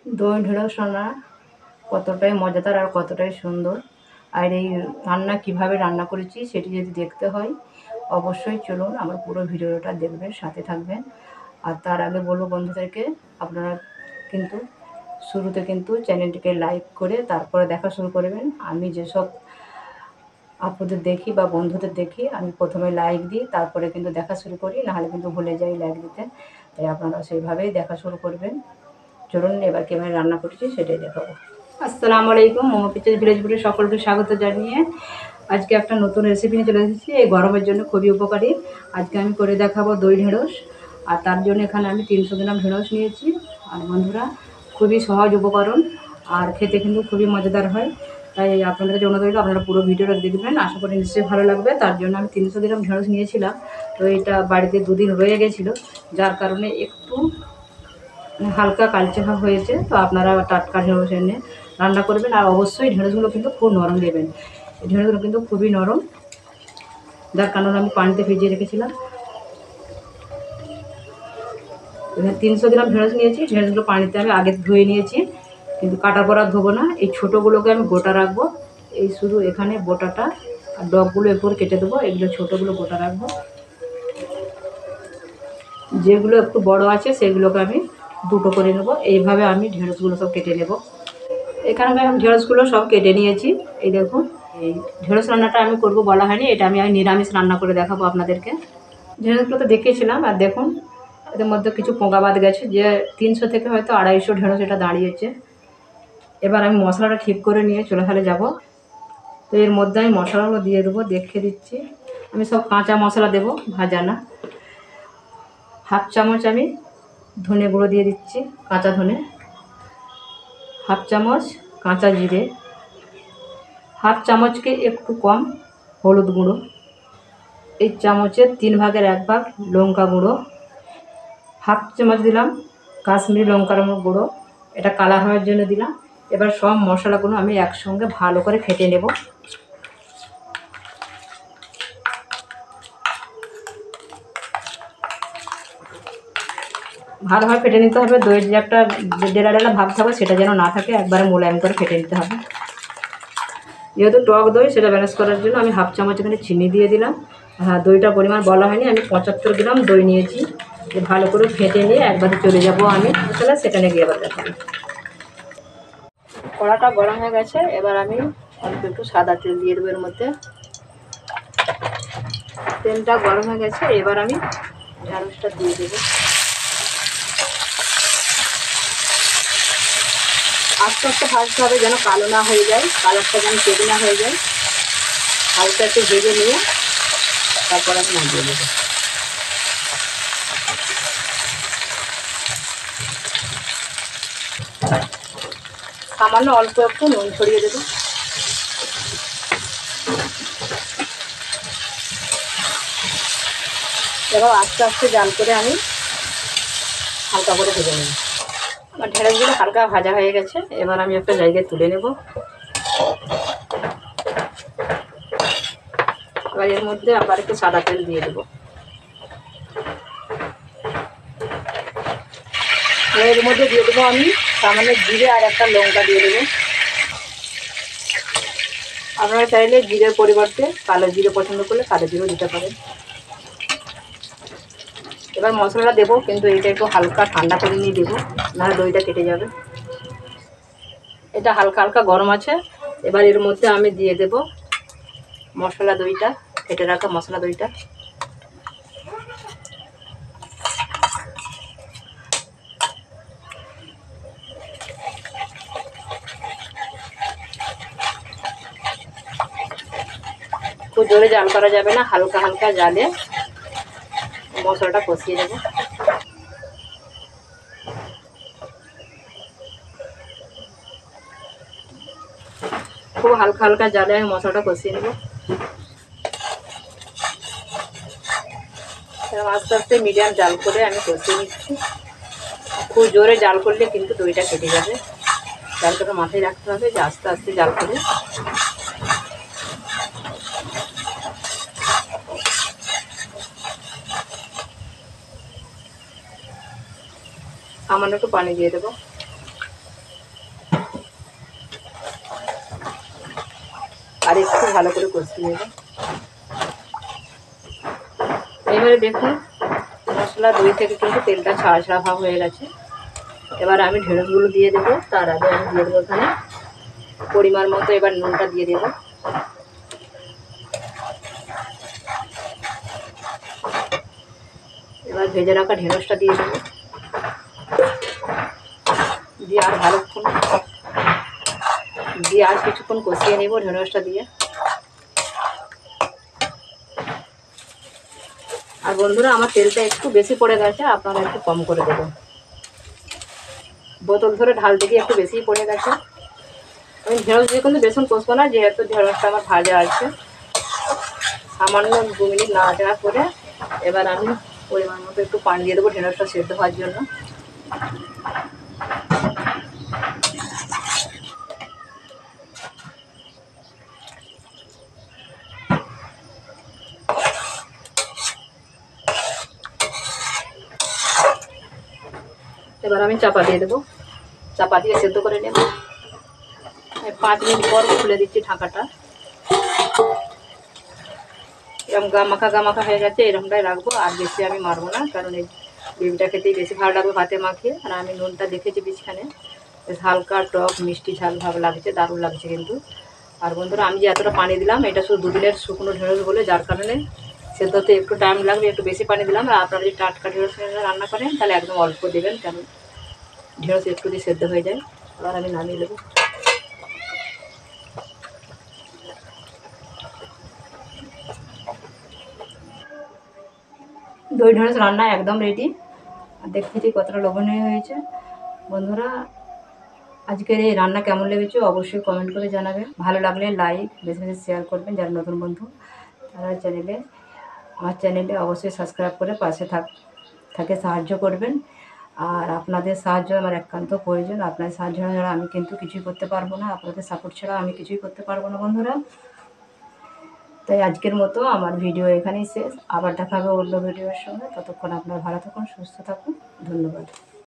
দই ঢেঁড়স রান্না কতটাই মজাদার আর কতটাই সুন্দর। আর এই রান্না কিভাবে রান্না করেছি সেটি যদি দেখতে হয় অবশ্যই চলুন আমার পুরো ভিডিওটা দেখবেন, সাথে থাকবেন। আর তার আগে বলবো বন্ধুদেরকে, আপনারা কিন্তু শুরুতে কিন্তু চ্যানেলটিকে লাইক করে তারপরে দেখা শুরু করবেন। আমি যেসব আপুদের দেখি বা বন্ধুদের দেখি আমি প্রথমে লাইক দিই, তারপরে কিন্তু দেখা শুরু করি, নাহলে কিন্তু ভুলে যাই লাইক দিতে। তাই আপনারা সেইভাবেই দেখা শুরু করবেন। চলুন এবার কীভাবে রান্না করছি সেটাই দেখাবো। আসসালামু আলাইকুম, মোমো পিকচার ভিলেজ ফুডে সকলকে স্বাগত জানিয়ে আজকে একটা নতুন রেসিপি নিয়ে চলে এসেছি। এই গরমের জন্য খুবই উপকারী। আজকে আমি করে দেখাবো দই ঢেঁড়স। আর তার জন্য এখানে আমি 300 গ্রাম ঢেঁড়স নিয়েছি। আর বন্ধুরা, খুবই সহজ উপকরণ আর খেতে কিন্তু খুবই মজাদার হয়। তাই আপনাদের কাছে অনুরোধ রইল আপনারা পুরো ভিডিওটা দেখবেন, আশা করি নিশ্চয়ই ভালো লাগবে। তার জন্য আমি 300 গ্রাম ঢেঁড়স নিয়েছিলাম। তো এটা বাড়িতে 2 দিন রয়ে গেছিলো, যার কারণে একটু হালকা কালচে ভাব হয়েছে। তো আপনারা টাটকা ঢেঁড়স এনে রান্না করবেন। আর অবশ্যই ঢেঁড়সগুলো কিন্তু খুব নরম দেবেন। এই ঢেঁড়সগুলো কিন্তু খুবই নরম, যার কারণে আমি পানিতে ভিজিয়ে রেখেছিলাম। এখানে 300 গ্রাম ঢেঁড়স নিয়েছি। ঢেঁড়সগুলো পানিতে আমি আগে ধুয়ে নিয়েছি, কিন্তু কাটার পর আর ধোবো না। এই ছোটোগুলোকে আমি গোটা রাখবো। এই শুধু এখানে বোটাটা আর ডগগুলো এরপর কেটে দেবো। এগুলো ছোটোগুলো গোটা রাখবো। যেগুলো একটু বড় আছে সেগুলোকে আমি দুটো করে নেবো। এইভাবে আমি ঢেঁড়সগুলো সব কেটে নেব। এখানে আমি ঢেঁড়সগুলো সব কেটে নিয়েছি। এই দেখুন, এই ঢেঁড়স রান্নাটা আমি করব বলা হয়নি, এটা আমি নিরামিষ রান্না করে দেখাবো আপনাদেরকে। ঢেঁড়সগুলো তো দেখিয়েছিলাম, আর দেখুন এদের মধ্যে কিছু পোকা বাদ গেছে। যে 300 থেকে হয়তো 250 ঢেঁড়স এটা দাঁড়িয়েছে। এবার আমি মশলাটা ঠিক করে নিয়ে চলে তাহলে যাব। তো এর মধ্যে আমি মশলাগুলো দিয়ে দেবো, দেখে দিচ্ছি। আমি সব কাঁচা মশলা দেবো, ভাজা না। হাফ চামচ আমি ধনে গুঁড়ো দিয়ে দিচ্ছি, কাঁচা ধনে। হাফ চামচ কাঁচা জিরে। হাফ চামচকে একটু কম হলুদ গুঁড়ো। এই চামচের 3 ভাগের 1 ভাগ লঙ্কা গুঁড়ো। হাফ চামচ দিলাম কাশ্মীরি লঙ্কার গুঁড়ো, এটা কালার হওয়ার জন্য দিলাম। এবার সব মশলাগুলো আমি একসঙ্গে ভালো করে ফেটে নেব। ভালোভাবে ফেটে নিতে হবে। দইয়ের যে একটা ডেলা ডেলা ভাব থাকবে সেটা যেন না থাকে, একবারে মোলায়েম করে ফেটে নিতে হবে। যেহেতু টক দই, সেটা ব্যালেন্স করার জন্য আমি হাফ চামচ এখানে চিনি দিয়ে দিলাম। হ্যাঁ, দইটার পরিমাণ বলা হয়নি, আমি 75 গ্রাম দই নিয়েছি। ভালো করে ফেটে নিয়ে একবারে চলে যাব আমি তাহলে সেখানে গিয়ে আবার দেখাবো। কড়াটা গরম হয়ে গেছে। এবার আমি অল্প একটু সাদা তেল দিয়ে দেবো এর মধ্যে। তেলটা গরম হয়ে গেছে, এবার আমি ঢেঁড়সটা দিয়ে দেবো। আস্তে আস্তে ভাজতে হবে, যেন কালো না হয়ে যায়, কালারটা যেন চেঞ্জ না হয়ে যায়। হালকা একটু ভেজে নিয়ে তারপর আমি নামিয়ে দেবো। সামান্য অল্প একটু নুন ছড়িয়ে দেবো। এবার আস্তে আস্তে জাল করে আমি হালকা করে ভেজে নেব। আমার ঢেঁড়সগুলো হালকা ভাজা হয়ে গেছে। এবার আমি একটা জায়গায় তুলে নেব। এবার এর মধ্যে আবার একটু সাদা তেল দিয়ে দেবো। এর মধ্যে দিয়ে দেবো আমি সামান্য জিরে আর একটা লঙ্কা দিয়ে দেবো। আপনারা চাইলে জিরের পরিবর্তে কালো জিরে পছন্দ করলে কালো জিরেও দিতে পারেন। এবার মশলাটা দেবো, কিন্তু এটা একটু হালকা ঠান্ডা করে নিয়ে দেবো, নাহলে দইটা কেটে যাবে। এটা হালকা হালকা গরম আছে। এবার এর মধ্যে আমি দিয়ে দেব মশলা দইটা, কেটে রাখা মশলা দইটা। খুব জোরে জাল করা যাবে না, হালকা হালকা জালে মশলাটা কষিয়ে দেবো। খুব হালকা হালকা জালে আমি মশলাটা কষিয়ে নেব। আস্তে আস্তে মিডিয়াম জাল করে আমি কষিয়ে নিচ্ছি। খুব জোরে জাল করলে কিন্তু দইটা কেটে যাবে। জালটাকে মাথায় রাখতে হবে যে আস্তে আস্তে জাল করে। সামান্য একটু পানি দিয়ে দেবো। আর একটু ভালো করে কষিয়ে নেব। এইবারে দেখুন মশলা দই থেকে কিন্তু তেলটা ছাড়া ছাড়া ভাব হয়ে গেছে। এবার আমি ঢেঁড়সগুলো দিয়ে দেবো। তার আগে আমি দিয়ে দেবো এখানে পরিমাণ মতো এবার নুনটা দিয়ে দেবো। এবার ভেজে রাখা ঢেঁড়সটা দিয়ে দেবো, দিয়ে আর ভালোক্ষণ দিয়ে আর কিছুক্ষণ কষিয়ে নেব ঢেঁড়সটা দিয়ে। আর বন্ধুরা আমার তেলটা একটু বেশি পড়ে গেছে, আপনারা একটু কম করে দেবেন। বোতল ধরে ঢালতে গিয়ে একটু বেশিই পড়ে গেছে। আমি ঢেঁড়স দিয়ে কিন্তু বেসন কষবো না, যেহেতু ঢেঁড়সটা আমার ভাজা আছে। সামান্য 2 মিনিট নাড়াচাড়া করে এবার আমি পরিমাণ মতো একটু পানি দিয়ে দেবো ঢেঁড়সটা সেদ্ধ হওয়ার জন্য। এবার আমি চাপা দিয়ে দেবো, চাপা দিয়ে সেদ্ধ করে নেব। 5 মিনিট পর খুলে দিচ্ছি ঢাকাটা। এরকম গামাখা হয়ে গেছে, এরকমটাই রাখবো, আর বেশি আমি মারবো না, কারণ এই ডিমটা খেতেই বেশি ভালো লাগবে ভাতে মাখিয়ে। আর আমি নুনটা দেখেছি বীজখানে, বেশ হালকা টক মিষ্টি ঝাল ভাব লাগছে, দারুণ লাগছে কিন্তু। আর বন্ধুরা আমি যে এতটা পানি দিলাম এটা শুধু 2 দিনের শুকনো ঢেঁড়স বলে, যার কারণে সেদ্ধতে একটু টাইম লাগবে, একটু বেশি পানি দিলাম। আর আপনারা যদি টাটকা ঢেঁড়স রান্না করেন তাহলে একদম অল্প দেবেন, কারণ ঢেঁড়স একটু দিয়ে সেদ্ধ হয়ে যায়। এবার আমি নামিয়ে দেবো। দই ঢেঁড়স রান্না একদম রেডি। আর দেখতেছি কতটা লোভনীয় হয়েছে। বন্ধুরা আজকের এই রান্না কেমন লেগেছে অবশ্যই কমেন্ট করে জানাবেন। ভালো লাগলে লাইক বেশি বেশি শেয়ার করবেন। যারা নতুন বন্ধু তারা আমার চ্যানেলে অবশ্যই সাবস্ক্রাইব করে পাশে থাকে সাহায্য করবেন। আর আপনাদের সাহায্য আমার একান্ত প্রয়োজন। আপনাদের সাহায্য ছাড়া আমি কিন্তু কিছুই করতে পারবো না, আপনাদের সাপোর্ট ছাড়া আমি কিছুই করতে পারবো না বন্ধুরা। তাই আজকের মতো আমার ভিডিও এখানেই শেষ। আবার দেখা হবে অন্য ভিডিওর সঙ্গে। ততক্ষণ আপনারা ভালো থাকুন, সুস্থ থাকুন। ধন্যবাদ।